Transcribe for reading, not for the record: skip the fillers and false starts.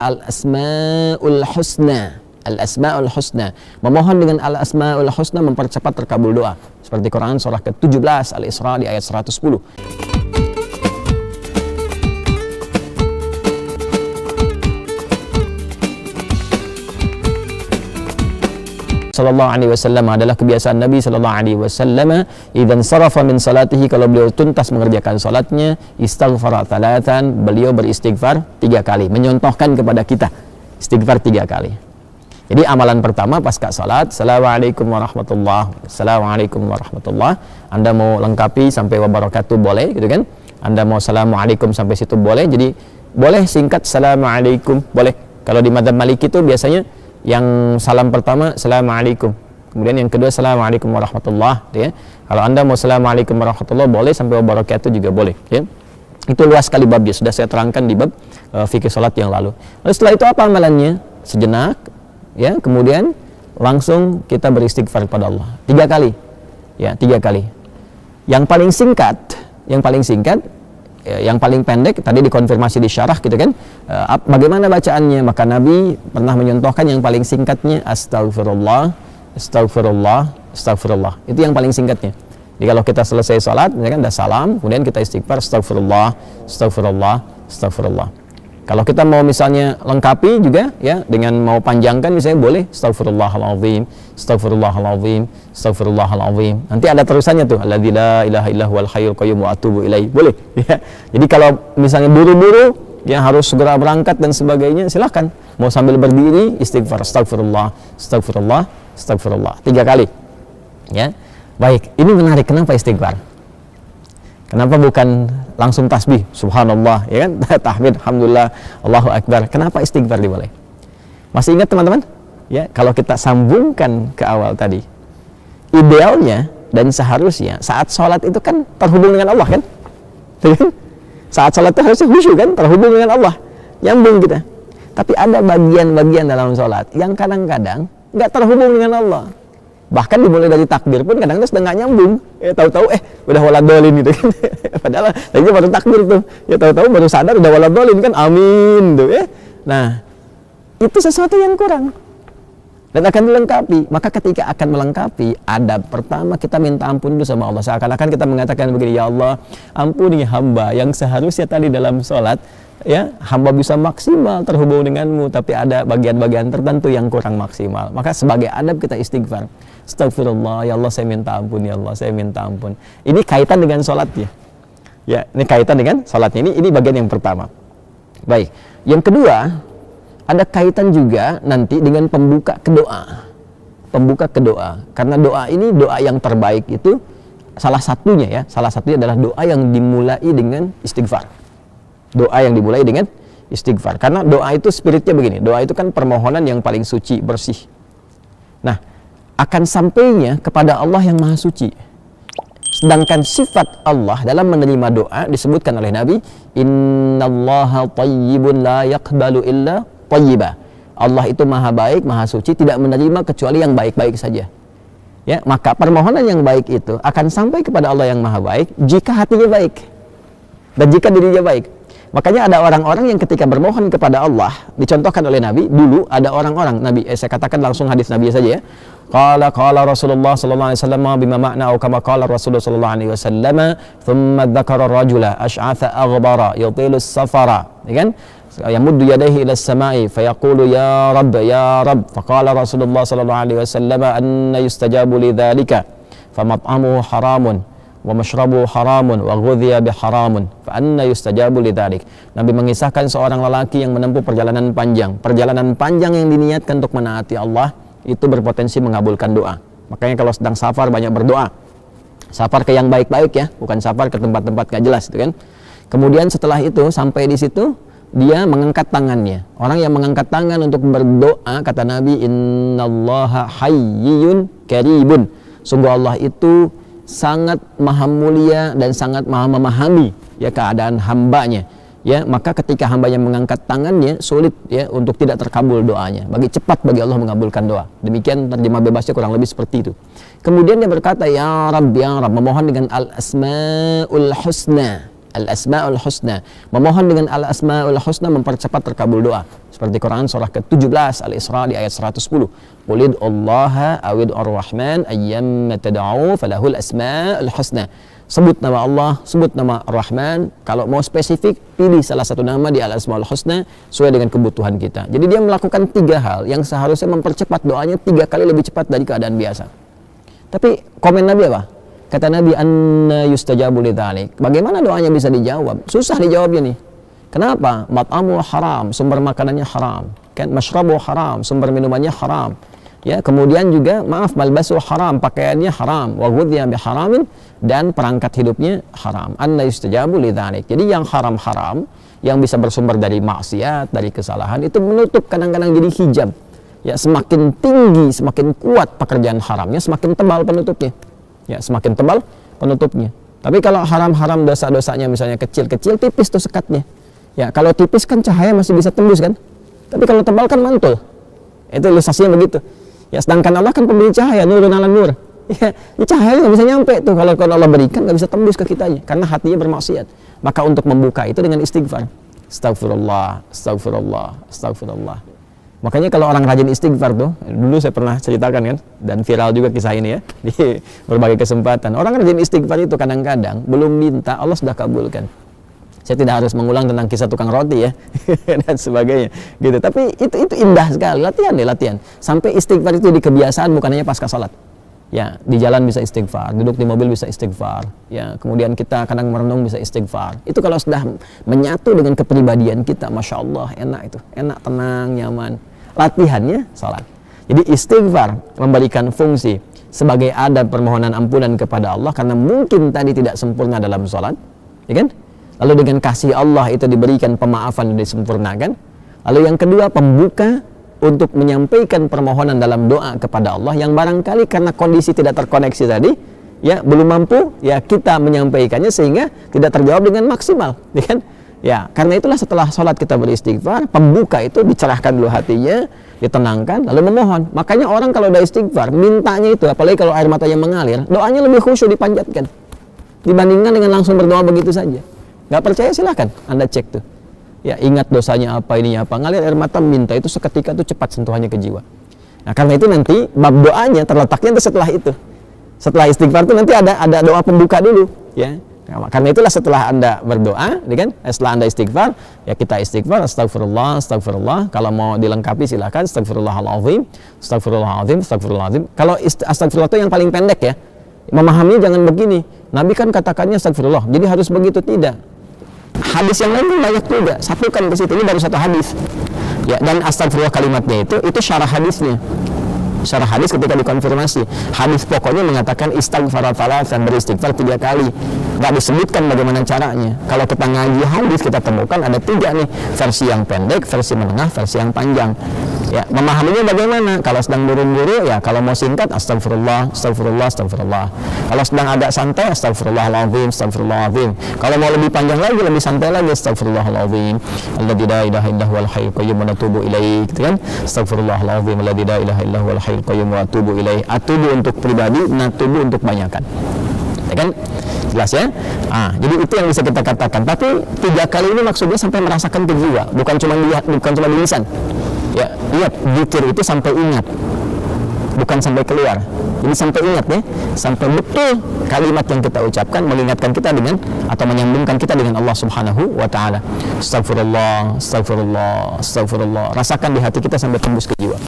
al-asmaul husna. Al-asmaul husna, memohon dengan al-asmaul husna mempercepat terkabul doa. Seperti Quran surah ke-17 Al-Isra di ayat 110. Sallallahu alaihi wasallam adalah kebiasaan Nabi sallallahu alaihi wasallam, idzan sarafa min salatihi, kalau beliau tuntas mengerjakan salatnya, istaghfara thalathan, beliau beristighfar 3 kali, menyontohkan kepada kita istighfar 3 kali. Jadi amalan pertama pasca salat, assalamualaikum warahmatullah, assalamualaikum warahmatullah. Anda mau lengkapi sampai wabarakatuh boleh, gitu kan? Anda mau assalamualaikum sampai situ boleh. Jadi boleh singkat assalamualaikum, boleh. Kalau di madzhab Maliki itu biasanya yang salam pertama assalamualaikum, kemudian yang kedua assalamualaikum warahmatullah, ya. Kalau Anda mau assalamualaikum warahmatullah boleh, sampai wabarakatuh juga boleh, ya. Itu luas sekali babnya, sudah saya terangkan di bab fikih salat yang lalu. Lalu setelah itu apa amalannya? Sejenak, ya, kemudian langsung kita beristighfar kepada Allah 3 kali, ya, 3 kali. Yang paling singkat, yang paling pendek tadi dikonfirmasi di syarah, gitu kan, bagaimana bacaannya? Maka Nabi pernah menyontohkan yang paling singkatnya astagfirullah, astagfirullah, astagfirullah. Itu yang paling singkatnya. Jadi kalau kita selesai salat, misalkan dah salam, kemudian kita istighfar astagfirullah, astagfirullah, astagfirullah. Kalau kita mau misalnya lengkapi juga, ya, dengan mau panjangkan misalnya boleh astagfirullahalazim, astagfirullahalazim, astagfirullahalazim. Nanti ada terusannya tuh, alladzi la ilaha illa huwal hayyul qayyum wa atubu ilaihi. Boleh, ya. Jadi kalau misalnya buru-buru, ya, harus segera berangkat dan sebagainya, silahkan. Mau sambil berdiri istighfar astagfirullah, astagfirullah, astagfirullah 3 kali. Ya. Baik, ini menarik, kenapa istighfar? Kenapa bukan langsung tasbih, subhanallah, ya kan? Tahmid, alhamdulillah, Allahu akbar. Kenapa istighfar dimulai? Masih ingat teman-teman? Ya, kalau kita sambungkan ke awal tadi, idealnya dan seharusnya saat sholat itu kan terhubung dengan Allah, kan? Saat sholat itu harusnya khusyuk, kan? Terhubung dengan Allah, nyambung kita. Tapi ada bagian-bagian dalam sholat yang kadang-kadang nggak terhubung dengan Allah. Bahkan dimulai dari takbir pun kadang-kadang sudah nggak nyambung, ya, tahu-tahu udah waladolin gitu kan. Padahal tadinya baru takbir tuh, ya, tahu-tahu baru sadar udah waladolin kan, amin tuh, ya. Nah, itu sesuatu yang kurang dan akan dilengkapi. Maka ketika akan melengkapi, adab pertama kita minta ampun dulu sama Allah. Seakan-akan kita mengatakan begini, ya Allah, ampuni hamba yang seharusnya tadi dalam sholat, ya, hamba bisa maksimal terhubung denganmu, tapi ada bagian-bagian tertentu yang kurang maksimal. Maka sebagai adab kita istighfar, astagfirullah, ya Allah saya minta ampun, ya Allah saya minta ampun. Ini kaitan dengan sholatnya, ya, ini kaitan dengan sholatnya. Ini bagian yang pertama. Baik, yang kedua ada kaitan juga nanti dengan pembuka kedoa. Pembuka kedoa, karena doa ini doa yang terbaik itu salah satunya adalah doa yang dimulai dengan istighfar. Doa yang dimulai dengan istighfar. Karena doa itu spiritnya begini, doa itu kan permohonan yang paling suci, bersih. Nah, akan sampainya kepada Allah yang maha suci. Sedangkan sifat Allah dalam menerima doa disebutkan oleh Nabi, innallaha thayyibun la yaqbalu illa thayyiba. Allah itu maha baik, maha suci, tidak menerima kecuali yang baik-baik saja. Ya, maka permohonan yang baik itu akan sampai kepada Allah yang maha baik jika hatinya baik dan jika dirinya baik. Makanya ada orang-orang yang ketika bermohon kepada Allah, dicontohkan oleh Nabi, dulu ada orang-orang, Nabi, saya katakan langsung hadis Nabi saja, ya. Qala Rasulullah sallallahu alaihi wasallam bima ma'na kama qala Rasulullah sallallahu alaihi wasallam, thumma dzakara rajula asy'atha aghbara yutilu as-safara, ya kan? Yamuddu yadayhi ila as-sama'i fayaqulu ya Rabb, faqala Rasulullah sallallahu alaihi wasallam anna yustajabu lidzalika famat'amuhu haramun wa mashrabu haramun wa ghudhiya biharamun fa anna yustajabu lidzalik. Nabi mengisahkan seorang lelaki yang menempuh perjalanan panjang yang diniatkan untuk menaati Allah, itu berpotensi mengabulkan doa. Makanya kalau sedang safar banyak berdoa. Safar ke yang baik-baik, ya, bukan safar ke tempat-tempat gak jelas, gitu kan. Kemudian setelah itu sampai di situ dia mengangkat tangannya. Orang yang mengangkat tangan untuk berdoa, kata Nabi, innallaha hayyun karibun. Sungguh Allah itu sangat maha mulia dan sangat maha memahami, ya, keadaan hambanya, ya. Maka ketika hambanya mengangkat tangannya, sulit, ya, untuk tidak terkabul doanya. Cepat bagi Allah mengabulkan doa. Demikian terjemah bebasnya kurang lebih seperti itu. Kemudian dia berkata, ya Rabb, memohon dengan al-asmaul husna. Al-Asma'ul Husna. Memohon dengan Al-Asma'ul Husna mempercepat terkabul doa. Seperti Quran surah ke-17 Al-Isra di ayat 110. Qulid Allaha awid ar-Rahman ayyamma tad'u falahul asma'ul husna. Sebut nama Allah, sebut nama Ar-Rahman. Kalau mau spesifik, pilih salah satu nama di Al-Asma'ul Husna sesuai dengan kebutuhan kita. Jadi dia melakukan 3 hal yang seharusnya mempercepat doanya 3 kali lebih cepat dari keadaan biasa. Tapi komen Nabi apa? Kata Nabi, anna yustajabu lidzalik. Bagaimana doanya bisa dijawab? Susah dijawabnya nih. Kenapa? Mat'amu haram, sumber makanannya haram. Kan masyrabu haram, sumber minumannya haram. Ya, kemudian juga maaf, malbasu haram, pakaiannya haram, wa ghudhiya biharamin, dan perangkat hidupnya haram. Anna yustajabu lidzalik. Jadi yang haram-haram yang bisa bersumber dari maksiat, dari kesalahan, itu menutup, kadang-kadang jadi hijab. Ya, semakin tinggi, semakin kuat pekerjaan haramnya, semakin tebal penutupnya. Ya, semakin tebal penutupnya. Tapi kalau haram-haram dosa-dosanya misalnya kecil-kecil, tipis tuh sekatnya. Ya, kalau tipis kan cahaya masih bisa tembus kan. Tapi kalau tebal kan mantul. Itu ilustrasinya begitu. Ya, sedangkan Allah kan pemberi cahaya, nurun ala nur. Ya, cahaya nggak bisa nyampe tuh kalau Allah berikan, nggak bisa tembus ke kitanya karena hatinya bermaksiat. Maka untuk membuka itu dengan istighfar. Astagfirullah, astagfirullah, astagfirullah. Makanya kalau orang rajin istighfar tuh, dulu saya pernah ceritakan kan, dan viral juga kisah ini ya di berbagai kesempatan. Orang rajin istighfar itu kadang-kadang belum minta, Allah sudah kabulkan. Saya tidak harus mengulang tentang kisah tukang roti ya dan sebagainya gitu. Tapi itu indah sekali, latihan deh, latihan. Sampai istighfar itu di kebiasaan, bukan hanya pasca salat. Ya, di jalan bisa istighfar, duduk di mobil bisa istighfar. Ya, kemudian kita kadang merenung bisa istighfar. Itu kalau sudah menyatu dengan kepribadian kita, masya Allah, enak itu, enak, tenang, nyaman. Latihannya salat. Jadi istighfar memberikan fungsi sebagai adab permohonan ampunan kepada Allah karena mungkin tadi tidak sempurna dalam salat, ya kan? Lalu dengan kasih Allah itu diberikan pemaafan dan disempurnakan. Lalu yang kedua, pembuka untuk menyampaikan permohonan dalam doa kepada Allah yang barangkali karena kondisi tidak terkoneksi tadi, ya belum mampu, ya kita menyampaikannya sehingga tidak terjawab dengan maksimal, ya kan? Ya, karena itulah setelah sholat kita beristighfar, pembuka itu dicerahkan dulu hatinya, ditenangkan, lalu memohon. Makanya orang kalau udah istighfar, mintanya itu, apalagi kalau air matanya mengalir, doanya lebih khusyuk dipanjatkan dibandingkan dengan langsung berdoa begitu saja. Nggak percaya silahkan Anda cek tuh. Ya, ingat dosanya apa, ininya apa, ngalir air mata, minta itu seketika tuh cepat sentuhannya ke jiwa. Nah, karena itu nanti bab doanya terletaknya itu setelah itu. Setelah istighfar itu nanti ada doa pembuka dulu, ya. Nah, karena itulah setelah Anda berdoa, kan? Setelah Anda istighfar, ya kita istighfar, astagfirullah, astagfirullah. Kalau mau dilengkapi silakan, astagfirullahaladzim, astagfirullahaladzim, astagfirullahaladzim. Kalau astagfirullah itu yang paling pendek ya. Memahami jangan begini. Nabi kan katakannya astagfirullah, jadi harus begitu, tidak. Hadis yang lain pun banyak juga, satukan ke situ. Ini baru satu hadis. Ya, dan astagfirullah kalimatnya itu syarah hadisnya. Syarah hadis ketika dikonfirmasi, hadis pokoknya mengatakan istighfar thalathan, beristighfar 3 kali. Nggak disebutkan bagaimana caranya. Kalau kita ngaji hadis, kita temukan ada 3 nih, versi yang pendek, versi menengah, versi yang panjang. Ya, memahaminya bagaimana? Kalau sedang buru-buru, ya kalau mau singkat, astagfirullah, astagfirullah, astagfirullah. Kalau sedang agak santai, astagfirullahaladzim, astagfirullahaladzim. Kalau mau lebih panjang lagi, lebih santai lagi, astagfirullahaladzim, alladzi la ilaha illa huwal hayyul qayyum wa natubu ilaih, gitu kan? Astagfirullahaladzim, alladzi la ilaha illa huwal hayyul qayyum wa atubu ilaih. Atubu untuk pribadi, natubu untuk banyakan. Ya kan? Jelas ya? Jadi itu yang bisa kita katakan. Tapi 3 kali ini maksudnya sampai merasakan ke jiwa, bukan cuma di lisan. Ya, lihat, zikir itu sampai ingat, bukan sampai keluar. Jadi sampai ingat ya, sampai betul kalimat yang kita ucapkan mengingatkan kita dengan atau menyambungkan kita dengan Allah Subhanahu wa taala. Astagfirullah, astagfirullah, astagfirullah. Rasakan di hati kita sampai tembus ke jiwa.